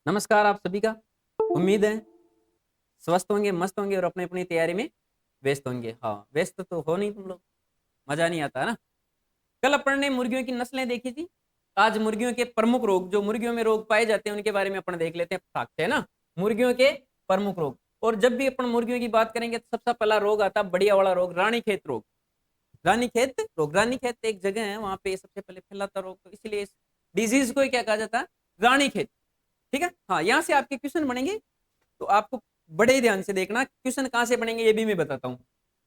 नमस्कार आप सभी का। उम्मीद है स्वस्थ होंगे, मस्त होंगे और अपनी अपनी तैयारी में व्यस्त होंगे। हाँ, व्यस्त तो हो नहीं तुम लोग, मजा नहीं आता है ना। कल अपन ने मुर्गियों की नस्लें देखी थी। आज मुर्गियों के प्रमुख रोग, जो मुर्गियों में रोग पाए जाते हैं, उनके बारे में अपन देख लेते हैं। फटाक से, है ना। मुर्गियों के प्रमुख रोग। और जब भी अपन मुर्गियों की बात करेंगे तो सबसे पहला रोग आता है, बढ़िया वाला रोग, रानीखेत रोग। रानीखेत रोग, रानीखेत एक जगह है, वहां पे सबसे पहले फैलाता रोग, तो इसलिए इस डिजीज को क्या कहा जाता है, रानीखेत। ठीक है। हाँ, यहाँ से आपके क्वेश्चन बनेंगे, तो आपको बड़े ध्यान से देखना क्वेश्चन कहां से बनेंगे, ये भी मैं बताता हूँ।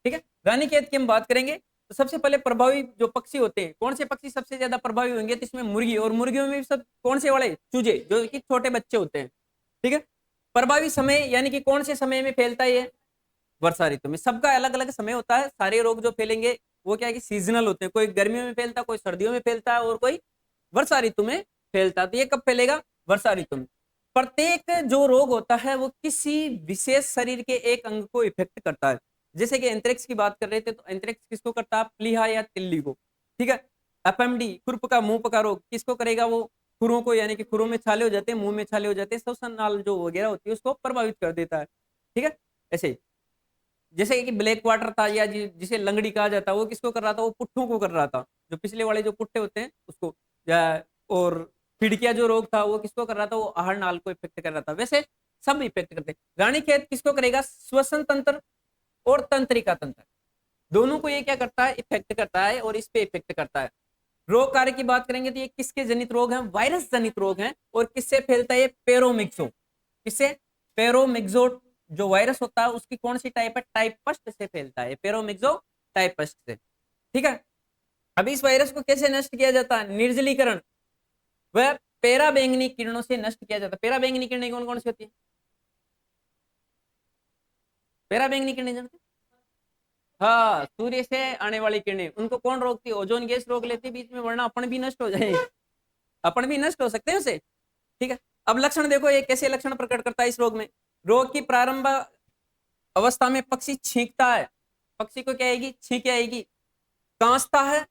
ठीक है। रानीखेत की हम बात करेंगे तो सबसे पहले प्रभावी जो पक्षी होते हैं, कौन से पक्षी सबसे ज्यादा प्रभावी होंगे, तो इसमें मुर्गी, और मुर्गियों में भी सब कौन से वाले, चूजे, जो कि छोटे बच्चे होते हैं। ठीक है। प्रभावी समय यानी कि कौन से समय में फैलता है ये, वर्षा ऋतु में। सबका अलग अलग समय होता है। सारे रोग जो फैलेंगे वो क्या है कि सीजनल होते हैं, कोई गर्मियों में फैलता है, कोई सर्दियों में फैलता है, और कोई वर्षा ऋतु में फैलता है। तो ये कब फैलेगा, वर्षा ऋतु में। प्रत्येक जो रोग होता है वो किसी विशेष शरीर के एक अंग को इफेक्ट करता है। जैसे कि एंथ्रेक्स की बात कर रहे थे, तो एंथ्रेक्स किसको करता है, प्लीहा या तिल्ली को। ठीक है। एफएमडी, खुरप का मुंह पका रोग, किसको करेगा, वो खुरों को, यानी कि खुरों में छाले हो जाते हैं, मुंह में छाले हो जाते हैं, श्वसन नाल जो वगैरह होती है उसको प्रभावित कर देता है। ठीक है। ऐसे ही जैसे कि ब्लैक वाटर था, या जिसे लंगड़ी कहा जाता है, वो किसको कर रहा था, वो पुट्ठों को कर रहा था, जो पिछले वाले जो पुट्ठे होते हैं उसको। या और खिड़किया जो रोग था वो किसको कर रहा था, वो आहार नाल को इफेक्ट कर रहा था। वैसे सब इफेक्ट करते हैं। रानीखेत किसको करेगा, श्वसन तंत्र और तंत्रिका तंत्र, दोनों को ये क्या करता है, इफेक्ट करता है, और इस पे इफेक्ट करता है। रोग कार्य की बात करेंगे तो ये किसके जनित रोग हैं, वायरस जनित रोग हैं। और किससे फैलता है, पेरोमिक्सो, किससे, पेरोमिक्सो जो वायरस होता है उसकी कौन सी टाइप है, टाइपस्ट से फैलता है, पेरोमिक्सो टाइपस्ट से। ठीक है। अब इस वायरस को कैसे नष्ट किया जाता है, निर्जलीकरण, वह पेरा बैंगनी किरणों से नष्ट किया जाता है। पेरा बैंगनी किरणें कौन कौन सी होती है, पेरा बैंगनी किरणें जानते हैं? हाँ, सूर्य से आने वाली किरणें, उनको कौन रोकती है, ओजोन गैस रोक लेती है बीच में, वरना अपन भी नष्ट हो जाए, अपन भी नष्ट हो सकते हैं उसे। ठीक है। अब लक्षण देखो, ये कैसे लक्षण प्रकट करता है इस रोग में। रोग की प्रारंभ अवस्था में पक्षी छींकता है, पक्षी को क्या आएगी, छींक आएगी, कांसता है,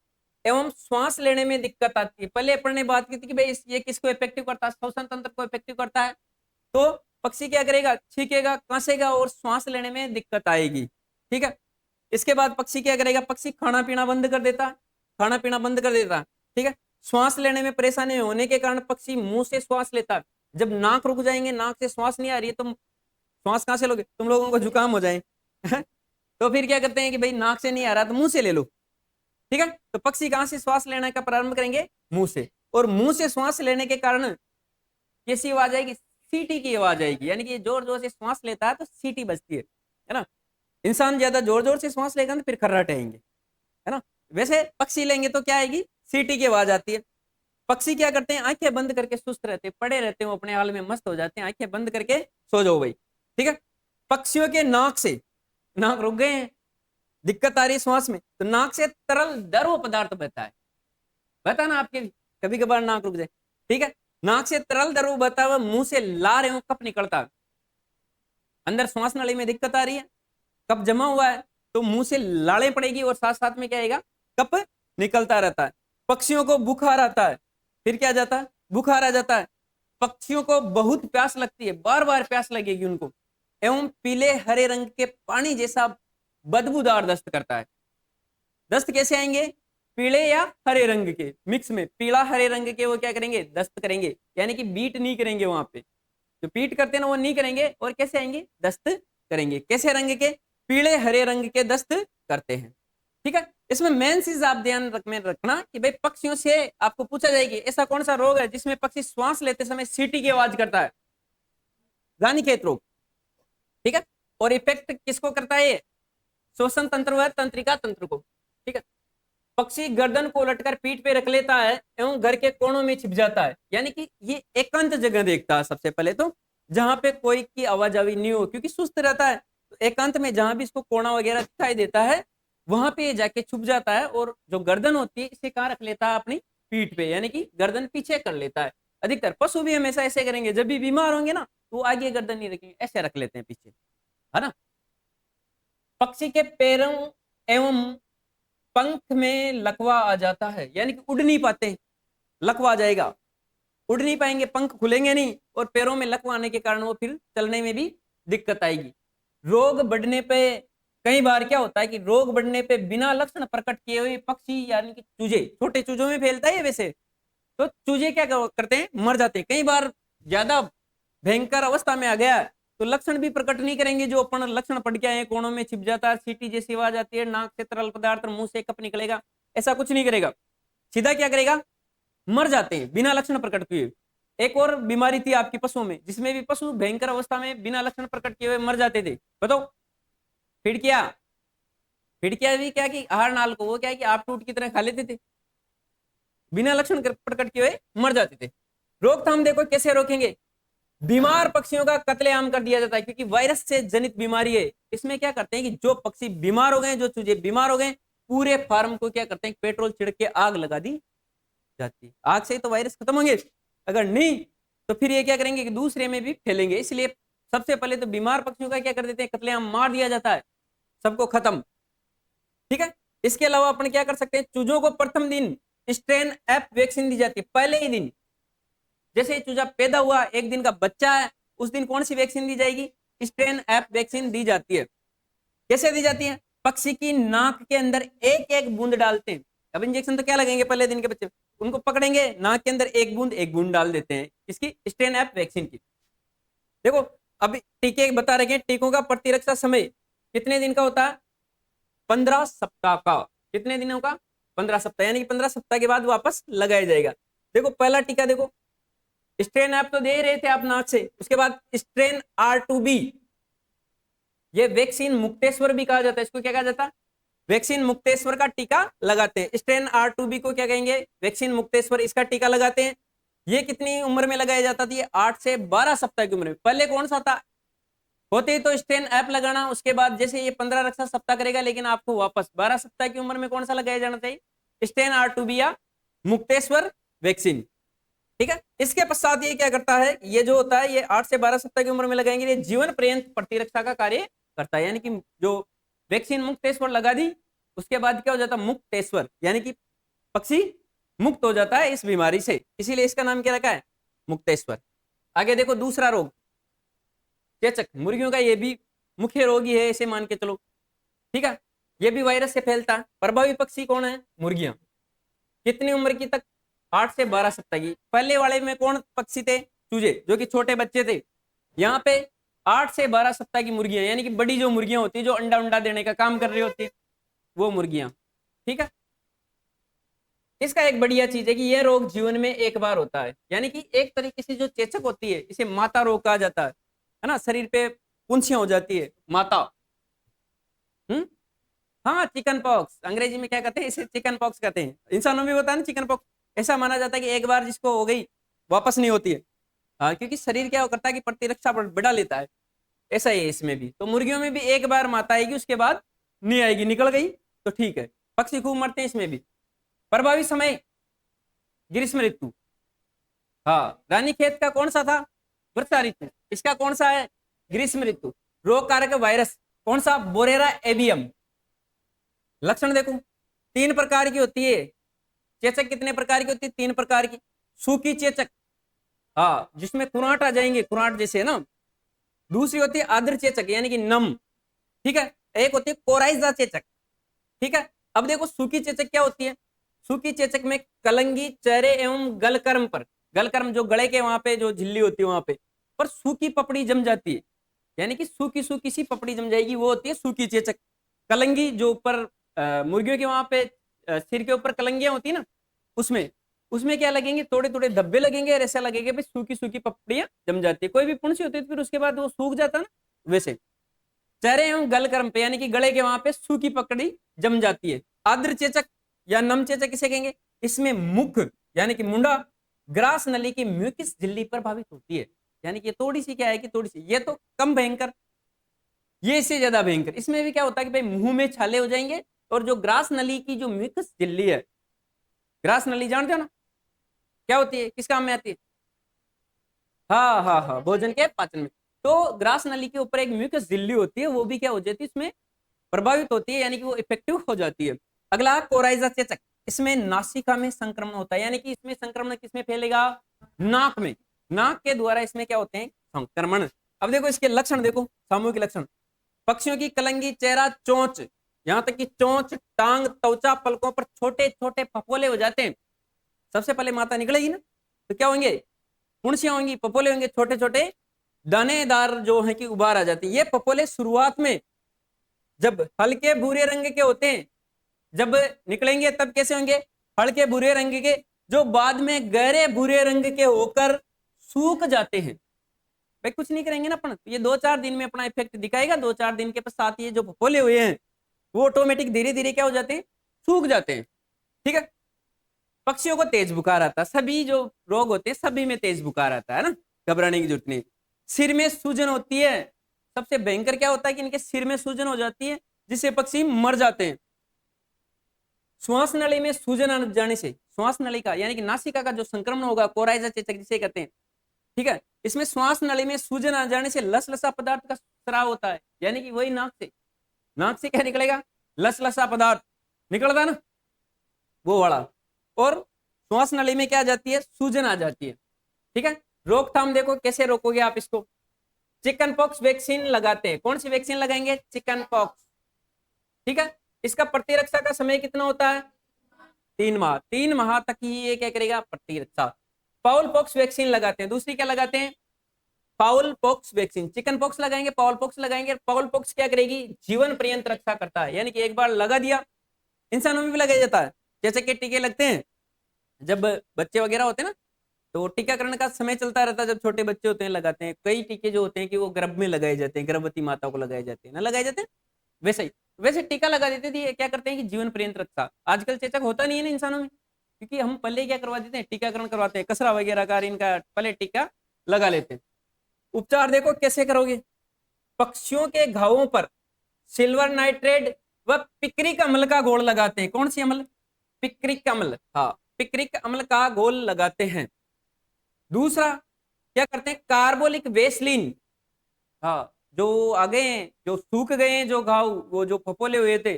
एवं श्वास लेने में दिक्कत आती है। पहले अपन ने बात की थी कि भाई ये किसको इफेक्टिव करता है, श्वसन तंत्र को इफेक्टिव करता है। तो पक्षी क्या करेगा, छींकेगा, कांसेगा और श्वास लेने में दिक्कत आएगी। ठीक है। इसके बाद पक्षी क्या करेगा, पक्षी खाना पीना बंद कर देता है, खाना पीना बंद कर देता है। ठीक है। श्वास लेने में परेशानी होने के कारण पक्षी मुंह से श्वास लेता है। जब नाक रुक जाएंगे, नाक से श्वास नहीं आ रही है, तो श्वास कहां से लोगे, तुम लोगों को जुकाम हो जाए तो फिर क्या करते हैं कि भाई नाक से नहीं आ रहा तो मुंह से ले लो। ठीक है। तो पक्षी कहां से श्वास लेने का प्रारंभ करेंगे, मुंह से। और मुंह से श्वास लेने के कारण कैसी आवाज आएगी, सीटी की आवाज आएगी, यानी कि जोर जोर से श्वास लेता है तो सीटी बजती है ना। इंसान ज्यादा जोर जोर से श्वास लेगा तो फिर खर्राटेंगे, है ना। वैसे पक्षी लेंगे तो क्या आएगी, सीटी की आवाज आती है। पक्षी क्या करते हैं, आंखें बंद करके सुस्त रहते हैं, पड़े रहते हैं, वो अपने हाल में मस्त हो जाते हैं, आंखें बंद करके सो जाओ भाई। ठीक है। पक्षियों के नाक से, नाक रुक गए हैं, दिक्कत आ रही है श्वास में, तो नाक से तरल द्रव पदार्थ बहता है, बहता ना आपके भी, कभी कभार नाक रुक जाए। ठीक है। नाक से तरल द्रव बहता हुआ, मुंह से लार एवं कफ निकलता है, अंदर श्वास नली में दिक्कत आ रही है, कफ जमा हुआ है, तो मुंह से लाड़े पड़ेगी, और साथ साथ में क्या आएगा, कफ निकलता रहता है। पक्षियों को बुखार आता है, फिर क्या जाता है, बुखार आ जाता है। पक्षियों को बहुत प्यास लगती है, बार बार प्यास लगेगी उनको, एवं पीले हरे रंग के पानी जैसा बदबूदार दस्त करता है। दस्त कैसे आएंगे, पीले या हरे रंग के मिक्स में, पीला हरे रंग के वो क्या करेंगे, दस्त करेंगे, यानी कि बीट नहीं करेंगे वहां पे, जो पीट करते हैं ना वो नहीं करेंगे, और कैसे आएंगे, दस्त करेंगे। कैसे रंग के, पीले हरे रंग के दस्त करते हैं। ठीक है। इसमें मेन चीज आप ध्यान में रखना कि भाई पक्षियों से आपको पूछा जाएगी ऐसा कौन सा रोग है जिसमें पक्षी श्वास लेते समय सीटी की आवाज करता है, रानीखेत रोग। ठीक है। और इफेक्ट किसको करता है, श्वसन तंत्र व तंत्रिका तंत्र को। ठीक है। पक्षी गर्दन को उलटकर पीठ पे रख लेता है एवं घर के कोनों में छिप जाता है, यानी कि ये एकांत जगह देखता है सबसे पहले तो, जहां पे कोई की आवाजावी नहीं हो, क्योंकि सुस्त रहता है, तो एकांत में जहां भी इसको कोना वगैरह दिखाई देता है वहां पे जाके छुप जाता है, और जो गर्दन होती है इसे कहाँ रख लेता है, अपनी पीठ पे, यानी कि गर्दन पीछे कर लेता है। अधिकतर पशु भी हमेशा ऐसे करेंगे, जब भी बीमार होंगे ना तो आगे गर्दन नहीं रखेंगे, ऐसे रख लेते हैं पीछे, है ना। पक्षी के पैरों एवं पंख में लकवा आ जाता है, यानी कि उड़ नहीं पाते, लकवा आ जाएगा। उड़ नहीं पाएंगे, पंख खुलेंगे नहीं, और पैरों में लकवा आने के कारण वो फिर चलने में भी दिक्कत आएगी। रोग बढ़ने पे कई बार क्या होता है कि रोग बढ़ने पे बिना लक्षण प्रकट किए हुए पक्षी यानी कि चूजे, छोटे चूजों में फैलता है वैसे, तो चूजे क्या करते हैं, मर जाते हैं। कई बार ज्यादा भयंकर अवस्था में आ गया तो लक्षण भी प्रकट नहीं करेंगे, जो अपन लक्षण पढ़ के आए, कोणों में छिप जाता है, सीटी जैसी आवाज आती है, नाक से तरल पदार्थ, मुंह से कप निकलेगा, ऐसा कुछ नहीं करेगा, सीधा क्या करेगा, मर जाते हैं बिना लक्षण प्रकट किए। एक और बीमारी थी आपकी पशुओं में, जिसमें भी पशु भयंकर अवस्था में बिना लक्षण प्रकट किए हुए मर जाते थे, बताओ, फिड़किया। फिड़किया भी क्या कि आहार नाल को वो क्या कि आप टूट की तरह खा लेते थे, बिना लक्षण प्रकट किए हुए मर जाते थे। रोकथाम देखो कैसे रोकेंगे, बीमार पक्षियों का कत्लेआम कर दिया जाता है, क्योंकि वायरस से जनित बीमारी है। इसमें क्या करते हैं कि जो पक्षी बीमार हो गए, जो चूजे बीमार हो गए, पूरे फार्म को क्या करते हैं, पेट्रोल छिड़क के आग लगा दी जाती है। आग से तो वायरस खत्म होंगे, अगर नहीं तो फिर ये क्या करेंगे कि दूसरे में भी फैलेंगे। इसलिए सबसे पहले तो बीमार पक्षियों का क्या कर देते हैं, कत्लेआम मार दिया जाता है, सबको खत्म, ठीक है। इसके अलावा अपन क्या कर सकते हैं, चूजों को प्रथम दिन स्ट्रेन एफ वैक्सीन दी जाती है, पहले ही दिन, जैसे चूजा पैदा हुआ, एक दिन का बच्चा है, उस दिन कौन सी वैक्सीन दी जाएगी, स्ट्रेन एफ वैक्सीन दी जाती है। कैसे दी जाती है, पक्षी की नाक के अंदर एक एक बूंद डालते हैं। अब इंजेक्शन तो क्या लगेंगे पहले दिन के बच्चे, उनको पकड़ेंगे, नाक के अंदर एक बूंद डाल देते हैं, इसकी स्ट्रेन एफ वैक्सीन की। देखो अभी टीके बता रहे हैं, टीकों का प्रतिरक्षा समय कितने दिन का होता है, 15 सप्ताह का। कितने दिनों का, 15 सप्ताह, यानी कि 15 सप्ताह के बाद वापस लगाया जाएगा। देखो पहला टीका देखो, स्ट्रेन ऐप तो दे रहे थे आप नाक से, उसके बाद स्ट्रेन R2B, ये वैक्सीन मुक्तेश्वर भी कहा जाता है, इसको क्या कहा जाता है, वैक्सीन मुक्तेश्वर का टीका लगाते हैं। स्ट्रेन R2B को क्या कहेंगे, वैक्सीन मुक्तेश्वर, इसका टीका लगाते हैं। ये कितनी उम्र में लगाया जाता था, 8 से 12 सप्ताह की उम्र में। पहले कौन सा था, होते ही तो स्ट्रेन ऐप लगाना, उसके बाद जैसे ये 15 रक्षा सप्ताह करेगा, लेकिन आपको वापस 12 सप्ताह की उम्र में कौन सा लगाया जाना चाहिए, स्ट्रेन R2B या मुक्तेश्वर वैक्सीन, ठीक है। इसके पश्चात ये क्या करता है, ये जो होता है ये 8 से 12 सप्ताह की उम्र में लगाएंगे, ये जीवन पर्यंत प्रतिरक्षा का कार्य करता है। यानी कि जो वैक्सीन मुक्तेश्वर लगा दी, उसके बाद क्या हो जाता है, मुक्तेश्वर, यानी कि पक्षी मुक्त हो जाता है इस बीमारी से, इसीलिए इसका नाम क्या रखा है, मुक्तेश्वर। आगे देखो दूसरा रोग, चेचक, मुर्गियों का ये भी मुख्य रोग ही है, ऐसे मान के चलो, ठीक है। ये भी वायरस से फैलता है। प्रभावी पक्षी कौन है, मुर्गियां। कितनी उम्र की तक, 8 से 12 सप्ताह की। पहले वाले में कौन पक्षी थे, चूजे, जो कि छोटे बच्चे थे। यहाँ पे 8 से 12 सप्ताह की मुर्गियां, यानी कि बड़ी जो मुर्गियां होती है, जो अंडा देने का काम कर रही होती है, वो मुर्गियां, ठीक है। इसका एक बढ़िया चीज है कि यह रोग जीवन में एक बार होता है, यानी कि एक तरीके से जो चेचक होती है, इसे माता रोग कहा जाता है ना, शरीर पे पुंछियां हो जाती है, माता। हाँ, चिकन पॉक्स, अंग्रेजी में क्या कहते हैं, इसे चिकन पॉक्स कहते हैं। इंसानों में होता है ना चिकन पॉक्स, ऐसा माना जाता है कि एक बार जिसको हो गई वापस नहीं होती है। हाँ, क्योंकि शरीर क्या करता है कि प्रतिरक्षा बढ़ा लेता है, ऐसा ही है इसमें भी। तो मुर्गियों में भी एक बार माता आएगी, उसके बाद नहीं आएगी, निकल गई तो ठीक है। पक्षी खूब मरते हैं इसमें भी। प्रभावी समय ग्रीष्म ऋतु। हाँ, रानीखेत का कौन सा था, वर्षा ऋतु। इसका कौन सा है, ग्रीष्म ऋतु। रोग कारक वायरस कौन सा, बोरेरा एवियम। लक्षण देखो 3 प्रकार की होती है चेचक। कितने प्रकार की होती है, 3 प्रकार की। सूखी चेचक, हाँ, जिसमें कुराट आ जाएंगे, कुराट जैसे है ना। दूसरी होती है आर्द्र चेचक, यानी कि नम, ठीक है। एक होती है कोराइजा चेचक, ठीक है। अब देखो सूखी चेचक क्या होती है। सूखी चेचक में कलंगी चेहरे एवं गलकर्म पर, गलकर्म जो गले के वहां पे जो झिल्ली होती है वहां पर सूखी पपड़ी जम जाती है, यानी कि सूखी सूखी सी पपड़ी जम जाएगी, वो होती है सूखी चेचक। कलंगी जो ऊपर मुर्गियों के वहां पे सिर के ऊपर कलंगियां होती है ना, उसमें उसमें क्या लगेंगे, थोड़े थोड़े धब्बे लगेंगे, और ऐसा लगेगा भाई सूखी सूखी पपड़ियां जम जाती है। कोई भी पुंसी होती है तो फिर उसके बाद वो सूख जाता है ना, वैसे चेहरे एवं गलकर्म पे, यानी कि गले के वहां पे सूखी पकड़ी जम जाती है। आर्द्र चेचक या नम चेचक किसे कहेंगे, इसमें मुख यानी कि मुंडा, ग्रास नली की म्यूकिस झिल्ली प्रभावित होती है, यानी कि थोड़ी सी क्या है कि थोड़ी सी, ये तो कम भयंकर, ये इससे ज्यादा भयंकर। इसमें भी क्या होता है कि भाई मुंह में छाले हो जाएंगे, और जो ग्रास नली की जो म्यूकस झिल्ली है, ग्रास नली जानते हो ना क्या होती है, किस काम में आती है, हाँ हाँ हाँ, भोजन के पाचन में। तो ग्रास नली के ऊपर एक म्यूकस झिल्ली होती है, वो भी क्या हो जाती है, इसमें प्रभावित होती है, यानी कि वो इफेक्टिव हो जाती है। अगला कोराइजा चेचक, इसमें नासिका में संक्रमण होता है, यानी कि इसमें संक्रमण किसमें फैलेगा, नाक में, नाक के द्वारा इसमें क्या होते हैं, संक्रमण। अब देखो इसके लक्षण, देखो सामूहिक लक्षण, पक्षियों की कलंगी, चेहरा, चोंच, यहां तक कि चोंच, टांग, त्वचा, पलकों पर छोटे छोटे फफोले हो जाते हैं। सबसे पहले माता निकलेगी ना, तो क्या होंगे, पुंसियां होंगी, पपोले होंगे, छोटे छोटे दानेदार जो है कि उभार आ जाती है। ये पपोले शुरुआत में जब हल्के भूरे रंग के होते हैं, जब निकलेंगे तब कैसे होंगे, हल्के भूरे रंग के, जो बाद में गहरे भूरे रंग के होकर सूख जाते हैं। भाई कुछ नहीं करेंगे ना अपन, ये 2-4 दिन में अपना इफेक्ट दिखाएगा, 2-4 दिन के पश्चात ये जो फफोले हुए हैं वो ऑटोमेटिक धीरे धीरे क्या हो जाते हैं, सूख जाते हैं। ठीक है, पक्षियों को तेज बुखार आता है, सभी जो रोग होते हैं सभी में तेज बुखार आता है ना, घबराने की जरूरत नहीं। सिर में सूजन होती है, सबसे भयंकर क्या होता है कि इनके सिर में सूजन हो जाती है जिससे पक्षी मर जाते हैं। श्वास नली में सूजन आ जाने से, श्वास नली का यानी कि नासिका का जो संक्रमण होगा, कोराइजा चेचक जिसे कहते हैं, ठीक है, इसमें श्वास नली में सूजन आ जाने से लसलसा पदार्थ का स्राव होता है, यानी कि वही नाक से क्या निकलेगा, लसलसा पदार्थ निकलता ना, वो वाला। और श्वास नली में क्या आ जाती है, सूजन आ जाती है। ठीक है, रोकथाम देखो कैसे रोकोगे आप इसको, चिकन पॉक्स वैक्सीन लगाते हैं। कौन सी वैक्सीन लगाएंगे, चिकन पॉक्स। ठीक है, इसका प्रतिरक्षा का समय कितना होता है, 3 माह। 3 माह तक ही ये क्या करेगा, प्रतिरक्षा। फाउल पॉक्स वैक्सीन लगाते हैं। दूसरी क्या लगाते हैं, foul pox vaccine. Chicken pox लगाएंगे, फाउल पॉक्स लगाएंगे। फाउल पॉक्स क्या करेगी, जीवन पर्यंत रक्षा करता है, यानी कि एक बार लगा दिया, इंसानों में भी लगाया जाता है, जैसे कि टीके लगते हैं जब बच्चे वगैरह होते हैं ना, तो टीकाकरण का समय चलता रहता है, जब छोटे बच्चे होते हैं लगाते हैं। कई टीके जो होते हैं कि वो गर्भ में लगाए जाते हैं, गर्भवती माताओं को लगाए जाते हैं, ना लगाए जाते हैं, वैसे टीका लगा देते थे। क्या करते हैं कि जीवन पर्यंत रक्षा। आजकल चेचक होता नहीं है ना इंसानों में, क्योंकि हम पहले क्या करवा देते हैं, टीकाकरण करवाते हैं, कसरा वगैरह का, इनका पहले टीका लगा लेते हैं। उपचार देखो कैसे करोगे, पक्षियों के घावों पर सिल्वर नाइट्रेट व पिक्रिक अम्ल का घोल लगाते हैं। कौन सी अम्ल, पिक्रिक अम्ल, हाँ पिक्रिक अम्ल का घोल लगाते हैं। दूसरा क्या करते हैं, कार्बोलिक वेसलिन, हाँ जो आगे हैं, जो सूख गए हैं जो घाव, वो जो फफोले हुए थे,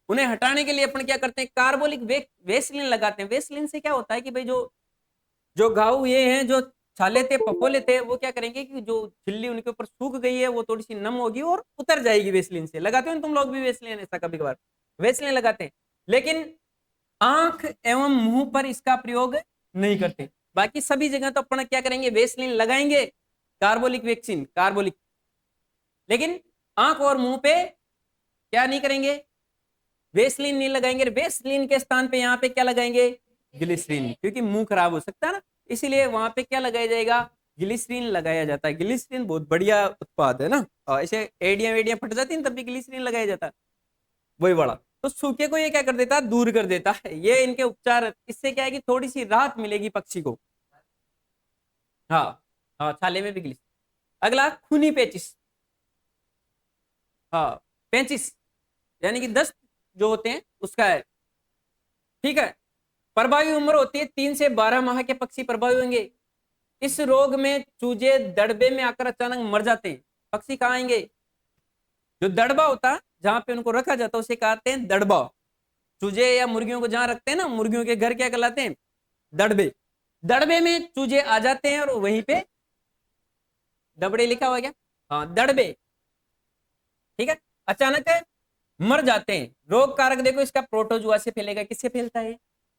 उन्हें हटाने के लिए अपन क्या करते हैं, कार्बोलिक वेसलिन लगाते हैं। वेसलिन से क्या होता है कि भाई जो जो घाव ये हैं, जो छाले थे, फफोले थे, वो क्या करेंगे कि जो झिल्ली उनके ऊपर सूख गई है वो थोड़ी सी नम होगी और उतर जाएगी। वेसलिन से लगाते हो तुम लोग भी वेसलिन, ऐसा कभी कभार वेसलिन लगाते हैं, लेकिन आंख एवं मुंह पर इसका प्रयोग नहीं करते। बाकी सभी जगह तो अपन क्या करेंगे, वेसलिन लगाएंगे, कार्बोलिक वैक्सीन, कार्बोलिक, लेकिन आंख और मुंह पे क्या नहीं करेंगे, वेसलिन नहीं लगाएंगे। वेसलिन के स्थान पे यहाँ पे क्या लगाएंगे, ग्लिसरीन, क्योंकि मुंह खराब हो सकता है ना, इसीलिए वहां पे क्या लगाया जाएगा, ग्लिसरीन लगाया जाता है। ग्लिसरीन बहुत बढ़िया उत्पाद है ना, ऐसे एडियां वेडियां फट जाती है तब भी ग्लिसरीन लगाया जाता है, वही वाला। तो सूखे को ये क्या कर देता है, दूर कर देता है। ये इनके उपचार, इससे क्या है कि थोड़ी सी राहत मिलेगी पक्षी को। हाँ हाँ, छाले में भी ग्लिसरीन। अगला खूनी पेचिस, हाँ पेचिस यानी कि दस्त जो होते हैं उसका है। ठीक है, प्रभावी उम्र होती है 3 से 12 माह के पक्षी प्रभावी होंगे। इस रोग में चूजे दड़बे में आकर अचानक मर जाते हैं। पक्षी कहाँ आएंगे, जो दड़बा होता है जहां पे उनको रखा जाता है उसे कहते हैं दड़बा। चूजे या मुर्गियों को जहां रखते हैं ना, मुर्गियों के घर क्या कहलाते हैं, दड़बे। दड़बे में चूजे आ जाते हैं और वहीं पे दबड़े लिखा हुआ क्या, हाँ दड़बे। ठीक है, अचानक मर जाते हैं। रोग कारक देखो इसका, प्रोटोजुआ से फैलेगा। किससे फैलता है,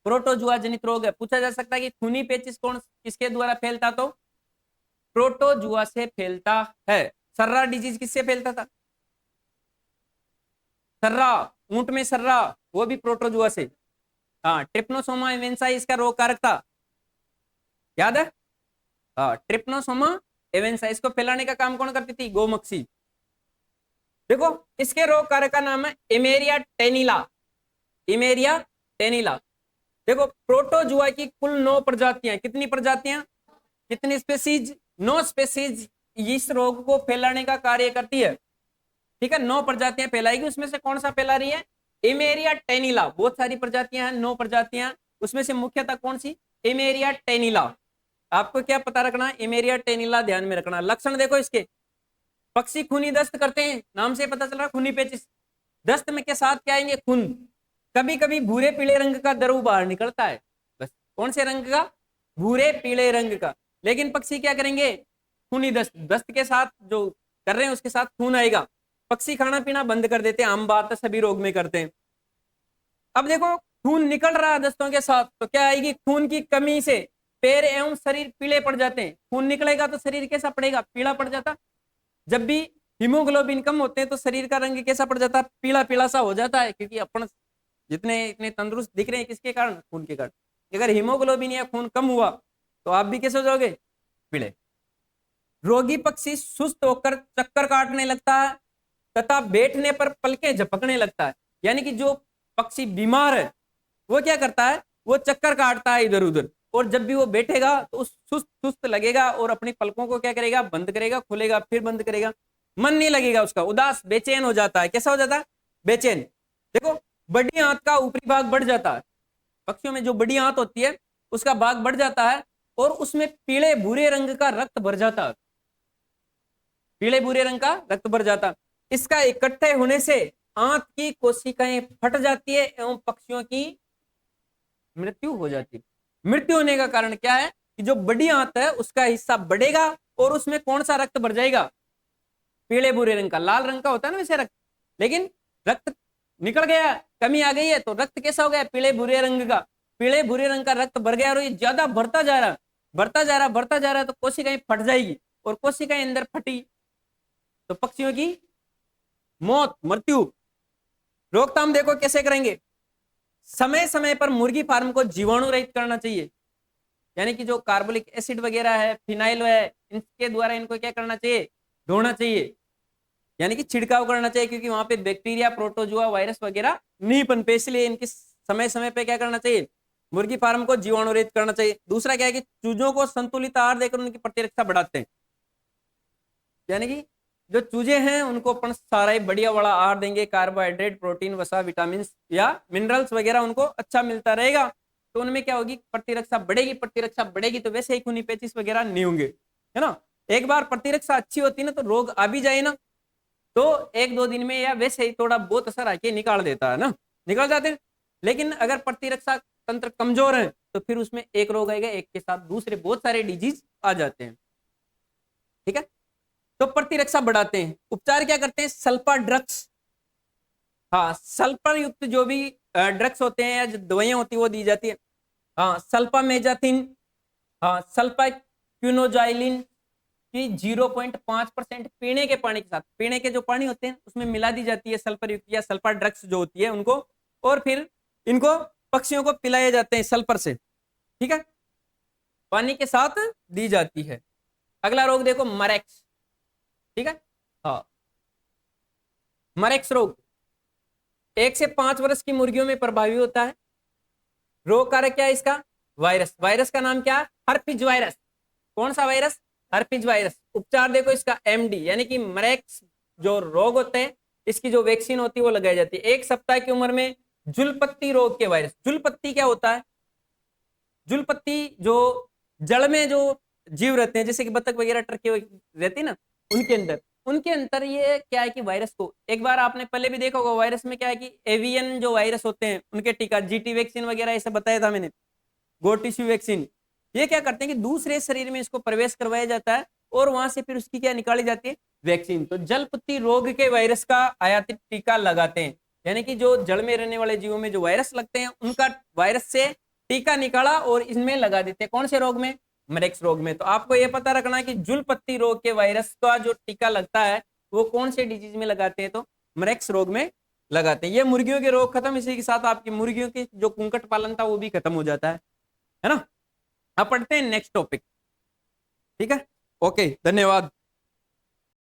प्रोटोजुआ जनित रोग है। पूछा जा सकता है कि खूनी पेचिस कौन किसके द्वारा फैलता, तो प्रोटोजुआ से फैलता है। सर्रा डिजीज किससे फैलता था, सर्रा, ऊंट में सर्रा, वो भी प्रोटोजुआ से। हाँ, ट्रिप्नोसोमा एवेंसाई इसका रोग कारक था, याद है, हाँ ट्रिप्नोसोमा एवेंसाई, इसको फैलाने का काम कौन करती थी, गोमक्षी। देखो इसके रोग कारक का नाम है इमेरिया टेनिला, इमेरिया टेनिला। देखो प्रोटोजुआ की कुल 9 प्रजातियां, कितनी प्रजातियां, कितनी स्पेसीज, 9 स्पेसीज इस रोग को फैलाने का कार्य करती है। ठीक है, 9 प्रजातियां फैलाएगी, उसमें से कौन सा फैला रही है, इमेरिया टेनिला। बहुत सारी प्रजातियां हैं, 9 प्रजातियां, उसमें से मुख्यतः कौन सी, इमेरिया टेनिला। आपको क्या पता रखना, इमेरिया टेनिला ध्यान में रखना। लक्षण देखो इसके, पक्षी खूनी दस्त करते हैं, नाम से पता चल रहा खूनी पेचिस। दस्त में के साथ क्या आएंगे, खून, कभी कभी भूरे पीले रंग का दरू बाहर निकलता है, बस। कौन से रंग का, भूरे पीले रंग का। लेकिन पक्षी क्या करेंगे, खूनी दस्त, दस्त के साथ जो कर रहे हैं उसके साथ खून आएगा, पक्षी खाना पीना बंद कर देते हैं, आम बात है, सभी रोग में करते हैं। अब देखो खून निकल रहा है दस्तों के साथ, तो क्या आएगी, खून की कमी से पैर एवं शरीर पीले पड़ जाते हैं। खून निकलेगा तो शरीर कैसा पड़ेगा, पीला पड़ जाता। जब भी हीमोग्लोबिन कम होते हैं तो शरीर का रंग कैसा पड़ जाता है, पीला पीला सा हो जाता है, क्योंकि अपन जितने इतने तंदुरुस्त दिख रहे हैं किसके कारण, खून के कारण। अगर हीमोग्लोबिन या खून कम हुआ तो आप भी कैसे हो जाओगे, पीले। रोगी पक्षी सुस्त होकर चक्कर काटने लगता है तथा बैठने पर पलकें झपकने लगता है। यानी कि जो पक्षी बीमार है वो क्या करता है, वो चक्कर काटता है इधर उधर, और जब भी वो बैठेगा तो सुस्त सुस्त लगेगा और अपनी पलकों को क्या करेगा, बंद करेगा, खोलेगा, फिर बंद करेगा, मन नहीं लगेगा उसका, उदास बेचैन हो जाता है। कैसा हो जाता है, बेचैन। देखो बड़ी आंत का ऊपरी भाग बढ़ जाता है, पक्षियों में जो बड़ी आंत होती है उसका भाग बढ़ जाता है और उसमें पीले भूरे रंग का रक्त भर जाता है, पीले भूरे रंग का रक्त भर जाता। इसका इकट्ठे होने से आंत की कोशिकाएं फट जाती है एवं पक्षियों की मृत्यु हो जाती है। मृत्यु होने का कारण क्या है कि जो बड़ी आंत है उसका हिस्सा बढ़ेगा और उसमें कौन सा रक्त भर जाएगा, पीले भूरे रंग का। लाल रंग का होता है ना वैसे रक्त, लेकिन रक्त निकल गया, कमी आ गई है तो रक्त कैसा हो गया, पीले भूरे रंग का। पीले भूरे रंग का रक्त भर गया और ये ज्यादा बढ़ता जा रहा, बढ़ता जा रहा, बढ़ता जा रहा है, तो कोशिकाएं फट जाएगी, और कोशिकाएं अंदर फटी तो पक्षियों की मौत, मृत्यु। रोकथाम देखो कैसे करेंगे, समय समय पर मुर्गी फार्म को जीवाणु रहित करना चाहिए। यानी कि जो कार्बोलिक एसिड वगैरह है, फिनाइल है, इनके द्वारा इनको क्या करना चाहिए, धोना चाहिए, यानी कि छिड़काव करना चाहिए, क्योंकि वहां पे बैक्टीरिया, प्रोटोजुआ, वायरस वगैरह नहीं पनपे, इसलिए इनकी समय समय पे क्या करना चाहिए, मुर्गी फार्म को जीवाणु रहित करना चाहिए। दूसरा क्या है कि चूजों को संतुलित आहार देकर उनकी प्रतिरक्षा बढ़ाते हैं। यानी कि जो चूजे हैं उनको अपन सारा ही बढ़िया वाला आहार देंगे, कार्बोहाइड्रेट, प्रोटीन, वसा, विटामिन या मिनरल्स वगैरह उनको अच्छा मिलता रहेगा, तो उनमें क्या होगी, प्रतिरक्षा बढ़ेगी। प्रतिरक्षा बढ़ेगी तो वैसे ही खूनी पेचिश वगैरह नहीं होंगे, है ना। एक बार प्रतिरक्षा अच्छी होती है ना तो रोग आ भी जाए ना तो 1-2 दिन में या वैसे ही थोड़ा बहुत असर आके निकाल देता है ना, निकल जाते हैं। लेकिन अगर प्रतिरक्षा तंत्र कमजोर है तो फिर उसमें एक रोग आएगा, एक के साथ दूसरे बहुत सारे डिजीज आ जाते हैं, ठीक है। तो प्रतिरक्षा बढ़ाते हैं। उपचार क्या करते हैं, सल्फा ड्रग्स, हाँ सल्फर युक्त जो भी ड्रग्स होते हैं या जो दवाइयां होती है वो दी जाती है। हाँ सल्फामेजाथिन, हाँ सल्फाक्विनोजाइलिन की 0.5% पीने के पानी के साथ, पीने के जो पानी होते हैं उसमें मिला दी जाती है सल्फर युक्त या सल्फर ड्रग्स जो होती है उनको, और फिर इनको पक्षियों को पिलाए जाते हैं सल्फर से, ठीक है, पानी के साथ दी जाती है। अगला रोग देखो मरेक्स, ठीक है, हाँ मरेक्स रोग 1 से 5 वर्ष की मुर्गियों में प्रभावी होता है। रोग कारक क्या है इसका, वायरस, वायरस का नाम क्या है, हर्पिज वायरस। कौन सा वायरस, हर्पिज वायरस। उपचार देखो इसका एमडी, यानी कि मरेक्स जो रोग होते हैं इसकी जो वैक्सीन होती है वो लगाई जाती है 1 सप्ताह की उम्र में। जुलपत्ती रोग के वायरस, जुलपत्ती क्या होता है, जुलपत्ती जो जड़ में जो जीव रहते हैं जैसे कि बतख वगैरह टर्की रहती है ना, उनके अंदर ये क्या है कि वायरस को, एक बार आपने पहले भी देखा होगा वायरस में क्या है कि एवियन जो वायरस होते हैं उनके टीका, जीटी वैक्सीन वगैरह ऐसे बताया था मैंने, गो टिश्यू वैक्सीन, ये क्या करते हैं कि दूसरे शरीर में इसको प्रवेश करवाया जाता है और वहां से फिर उसकी क्या निकाली जाती है, वैक्सीन। तो जलपत्ती रोग के वायरस का आयातित टीका लगाते हैं, यानी कि जो जड़ में रहने वाले जीवों में जो वायरस लगते हैं उनका वायरस से टीका निकाला और इसमें लगा देते हैं। कौन से रोग में, मरेक्स रोग में। तो आपको यह पता रखना है कि जुलपत्ती रोग के वायरस का जो टीका लगता है वो कौन से डिजीज में लगाते हैं, तो मरेक्स रोग में लगाते हैं। ये मुर्गियों के रोग खत्म, इसी के साथ आपकी मुर्गियों की जो कुंकट पालन था वो भी खत्म हो जाता है ना। अब पढ़ते हैं नेक्स्ट टॉपिक, ठीक है, ओके, धन्यवाद।